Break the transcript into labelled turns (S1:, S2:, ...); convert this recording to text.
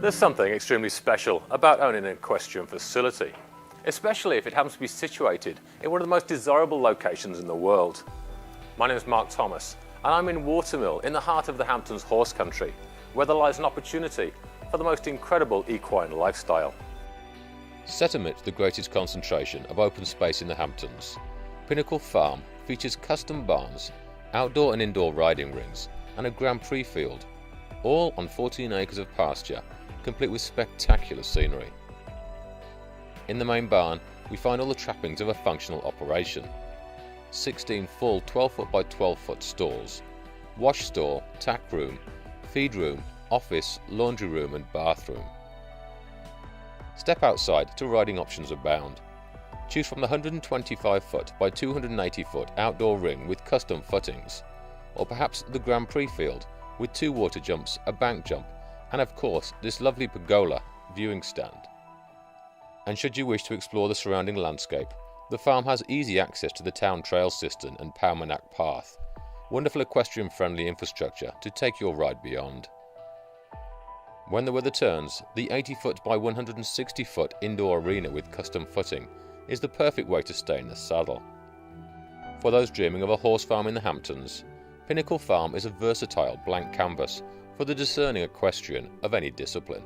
S1: There's something extremely special about owning an equestrian facility, especially if it happens to be situated in one of the most desirable locations in the world. My name is Mark Thomas, and I'm in Watermill in the heart of the Hamptons horse country, where there lies an opportunity for the most incredible equine lifestyle. Set amidst the greatest concentration of open space in the Hamptons, Pinnacle Farm features custom barns, outdoor and indoor riding rings, and a Grand Prix field, all on 14 acres of pasture, complete with spectacular scenery. In the main barn, we find all the trappings of a functional operation. 16 full 12-foot by 12-foot stalls, wash stall, tack room, feed room, office, laundry room and bathroom. Step outside to riding options abound. Choose from the 125-foot by 280-foot outdoor ring with custom footings, or perhaps the Grand Prix field with 2 water jumps, a bank jump, and of course this lovely pergola viewing stand. And should you wish to explore the surrounding landscape, the farm has easy access to the town trail system and Powmanack Path, wonderful equestrian friendly infrastructure to take your ride beyond. When the weather turns, the 80-foot by 160-foot indoor arena with custom footing is the perfect way to stay in the saddle. For those dreaming of a horse farm in the Hamptons, Pinnacle Farm is a versatile blank canvas for the discerning equestrian of any discipline.